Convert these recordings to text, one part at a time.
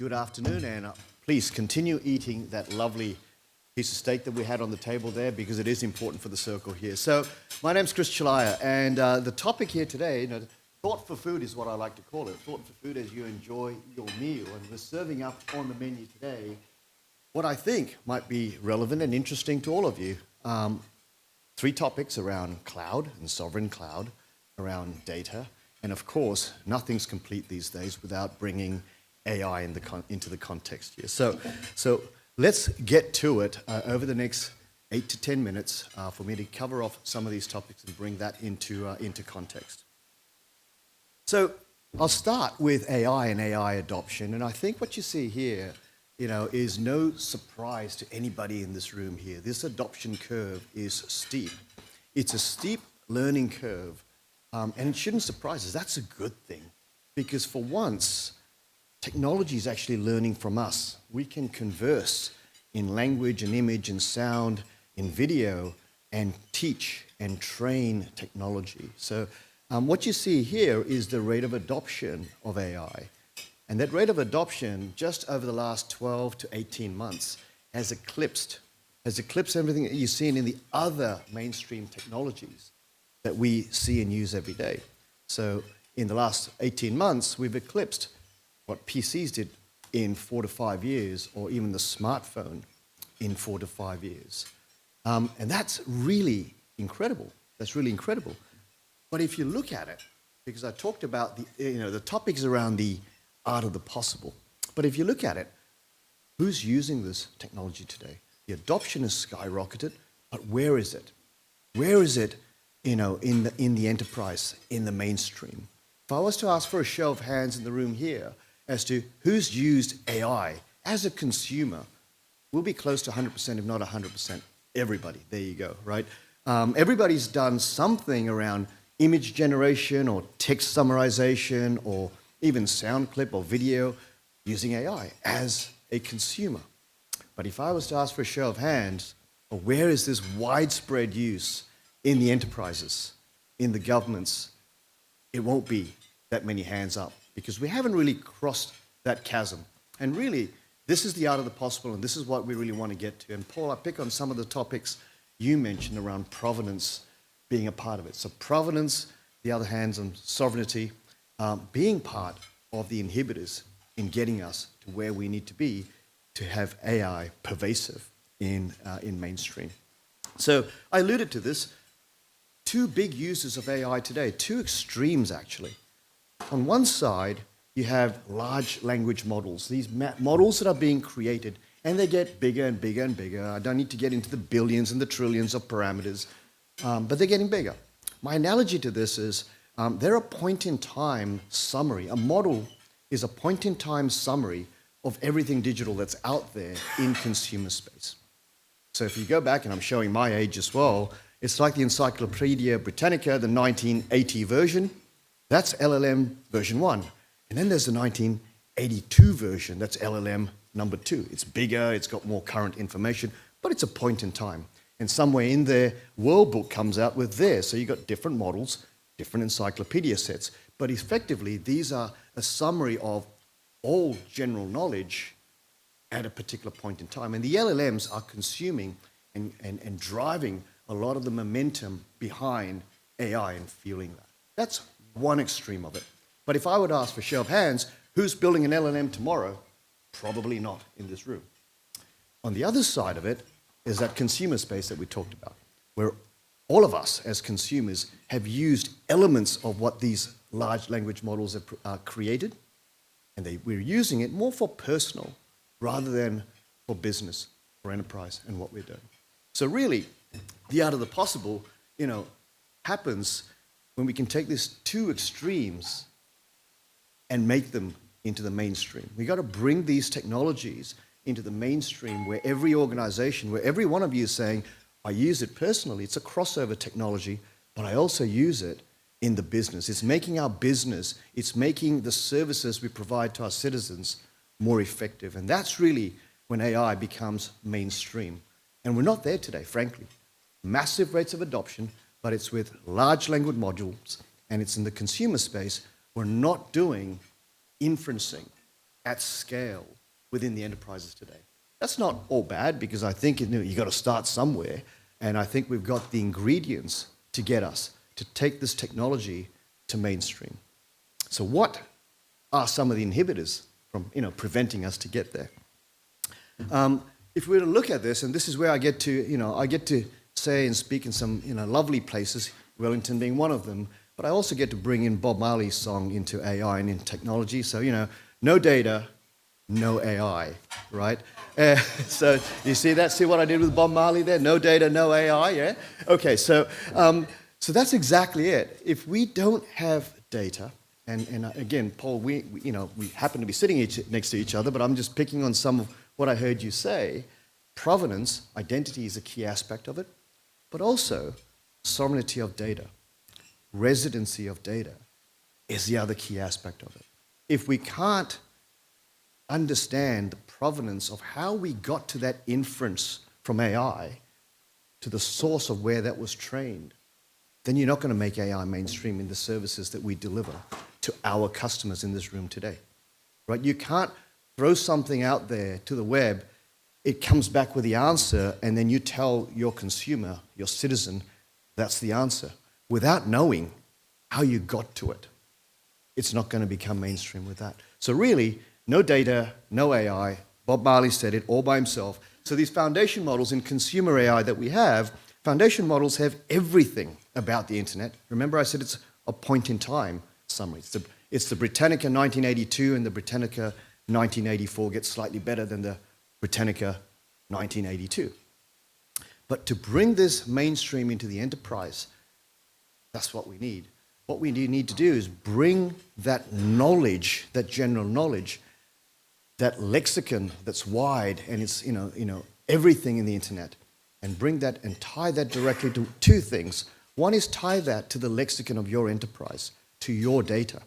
Good afternoon, and please continue eating that lovely piece of steak that we had on the table there because it is important for the circle here. So my name's Chelliah, and the topic here today, thought for food is what I like to call it. Thought for food as you enjoy your meal. And we're serving up on the menu today what I think might be relevant and interesting to all of you. Three topics around cloud and sovereign cloud, around data, and of course, nothing's complete these days without bringing AI into the context here. So let's get to it over the next 8 to 10 minutes for me to cover off some of these topics and bring that into context. So I'll start with AI and AI adoption, and I think what you see here, is no surprise to anybody in this room here. This adoption curve is steep. It's a steep learning curve, and it shouldn't surprise us. That's a good thing, because for once, technology is actually learning from us. We can converse in language and image and sound, in video, and teach and train technology. So what you see here is the rate of adoption of AI. And that rate of adoption, just over the last 12 to 18 months, has eclipsed everything that you've seen in the other mainstream technologies that we see and use every day. So in the last 18 months, we've eclipsed what PCs did in 4 to 5 years, or even the smartphone in 4 to 5 years. And that's really incredible. That's really incredible. But if you look at it, because I talked about the topics around the art of the possible. But if you look at it, who's using this technology today? The adoption has skyrocketed, but where is it? Where is it, in the enterprise, in the mainstream? If I was to ask for a show of hands in the room here as to who's used AI as a consumer, we'll be close to 100%, if not 100%. Everybody, there you go, right? Everybody's done something around image generation or text summarization or even sound clip or video using AI as a consumer. But if I was to ask for a show of hands, where is this widespread use in the enterprises, in the governments, it won't be that many hands up because we haven't really crossed that chasm. And really, this is the art of the possible, and this is what we really want to get to. And Paul, I pick on some of the topics you mentioned around provenance being a part of it. So provenance, the other hand, on sovereignty, being part of the inhibitors in getting us to where we need to be to have AI pervasive in mainstream. So I alluded to this. Two big uses of AI today, two extremes actually. On one side, you have large language models, these models that are being created, and they get bigger and bigger and bigger. I don't need to get into the billions and the trillions of parameters, but they're getting bigger. My analogy to this is they're a point-in-time summary. A model is a point-in-time summary of everything digital that's out there in consumer space. So if you go back, and I'm showing my age as well, it's like the Encyclopedia Britannica, the 1980 version. That's LLM version 1. And then there's the 1982 version. That's LLM number 2. It's bigger, it's got more current information, but it's a point in time. And somewhere in there, World Book comes out with theirs. So you've got different models, different encyclopedia sets. But effectively, these are a summary of all general knowledge at a particular point in time. And the LLMs are consuming and driving a lot of the momentum behind AI and fueling that. That's one extreme of it. But if I would ask for show of hands, who's building an LLM tomorrow? Probably not in this room. On the other side of it is that consumer space that we talked about, where all of us as consumers have used elements of what these large language models have created, and we're using it more for personal rather than for business, for enterprise, and what we're doing. So really, the art of the possible, happens when we can take these two extremes and make them into the mainstream. We got to bring these technologies into the mainstream where every organization, where every one of you is saying, I use it personally, it's a crossover technology, but I also use it in the business. It's making our business, it's making the services we provide to our citizens more effective. And that's really when AI becomes mainstream. And we're not there today, frankly. Massive rates of adoption, but it's with large language modules, and it's in the consumer space. We're not doing inferencing at scale within the enterprises today. That's not all bad because I think you've got to start somewhere. And I think we've got the ingredients to get us to take this technology to mainstream. So what are some of the inhibitors from preventing us to get there? If we were to look at this, and this is where I get to say and speak in some lovely places, Wellington being one of them, but I also get to bring in Bob Marley's song into AI and in technology. So no data, no AI, right? So you see that? See what I did with Bob Marley there? No data, no AI, yeah? Okay, so that's exactly it. If we don't have data, and again, Paul, we happen to be sitting next to each other, but I'm just picking on some of what I heard you say. Provenance, identity is a key aspect of it, but also sovereignty of data, residency of data is the other key aspect of it. If we can't understand the provenance of how we got to that inference from AI to the source of where that was trained, then you're not going to make AI mainstream in the services that we deliver to our customers in this room today, right? You can't throw something out there to the web, it comes back with the answer, and then you tell your consumer, your citizen, that's the answer, without knowing how you got to it. It's not going to become mainstream with that. So really, no data, no AI. Bob Marley said it all by himself. So these foundation models in consumer AI that we have, foundation models have everything about the internet. Remember I said it's a point-in-time summary. It's the Britannica 1982 and the Britannica 1984 gets slightly better than the Britannica 1982. But to bring this mainstream into the enterprise, that's what we need. What we need to do is bring that knowledge, that general knowledge, that lexicon that's wide and it's everything in the internet, and bring that and tie that directly to two things. One is tie that to the lexicon of your enterprise, to your data.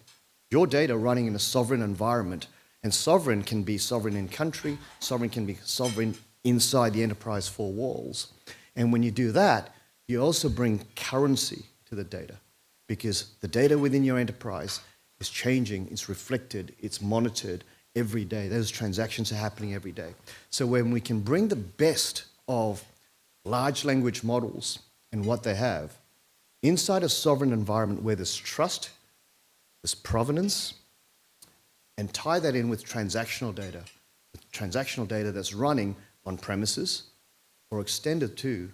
Your data running in a sovereign environment, and sovereign can be sovereign in country, sovereign can be sovereign inside the enterprise four walls. And when you do that, you also bring currency to the data, because the data within your enterprise is changing, it's reflected, it's monitored every day. Those transactions are happening every day. So when we can bring the best of large language models and what they have inside a sovereign environment where there's trust, there's provenance, and tie that in with transactional data that's running on premises or extended to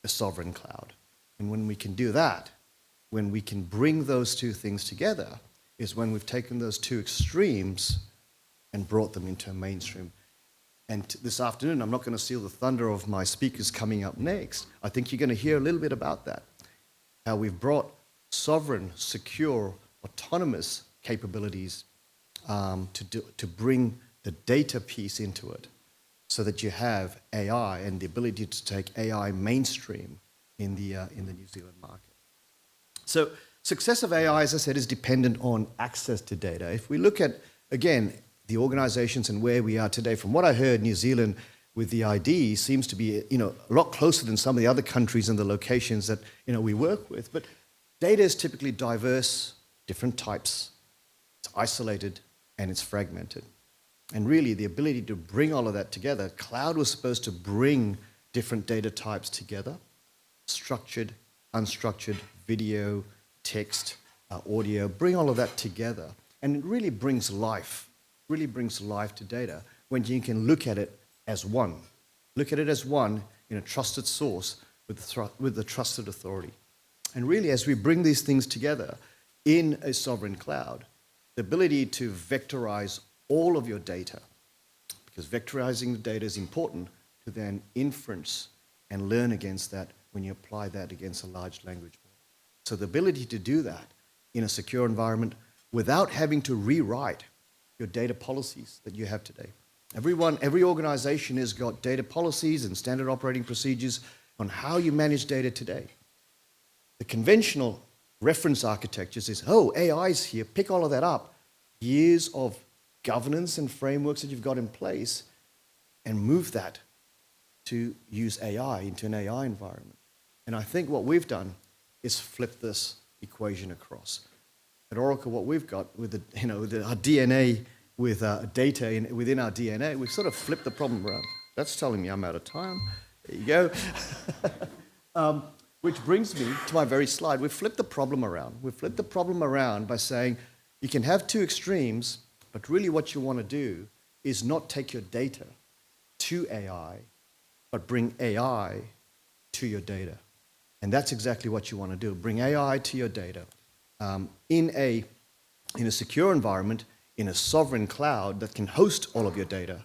a sovereign cloud. And when we can do that, when we can bring those two things together, is when we've taken those two extremes and brought them into a mainstream. And this afternoon, I'm not going to steal the thunder of my speakers coming up next. I think you're going to hear a little bit about that, how we've brought sovereign, secure, autonomous capabilities to bring the data piece into it, so that you have AI and the ability to take AI mainstream in the New Zealand market. So success of AI, as I said, is dependent on access to data. If we look at, again, the organizations and where we are today, from what I heard, New Zealand with the ID seems to be a lot closer than some of the other countries and the locations that we work with. But data is typically diverse, different types, it's isolated, and it's fragmented. And really, the ability to bring all of that together, cloud was supposed to bring different data types together, structured, unstructured, video, text, audio, bring all of that together. And it really brings life to data when you can look at it as one. Look at it as one in a trusted source with the trusted authority. And really, as we bring these things together in a sovereign cloud, the ability to vectorize all of your data, because vectorizing the data is important to then inference and learn against that when you apply that against a large language model. So the ability to do that in a secure environment without having to rewrite your data policies that you have today. Every organization has got data policies and standard operating procedures on how you manage data today. The conventional reference architectures is, AI's here, pick all of that up. Years of governance and frameworks that you've got in place, and move that to use AI into an AI environment. And I think what we've done is flip this equation across. At Oracle, what we've got with our DNA with data within our DNA, we've sort of flipped the problem around. That's telling me I'm out of time. There you go. Which brings me to my very slide. We've flipped the problem around. We've flipped the problem around by saying you can have two extremes, but really what you want to do is not take your data to AI, but bring AI to your data. And that's exactly what you want to do. Bring AI to your data in a secure environment, in a sovereign cloud that can host all of your data.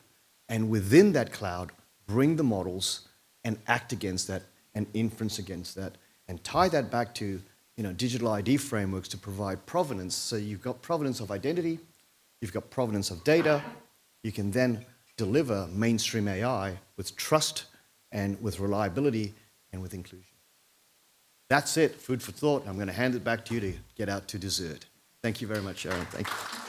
And within that cloud, bring the models and act against that and inference against that and tie that back to digital ID frameworks to provide provenance. So you've got provenance of identity, you've got provenance of data. You can then deliver mainstream AI with trust and with reliability and with inclusion. That's it, food for thought. I'm going to hand it back to you to get out to dessert. Thank you very much, Aaron. Thank you.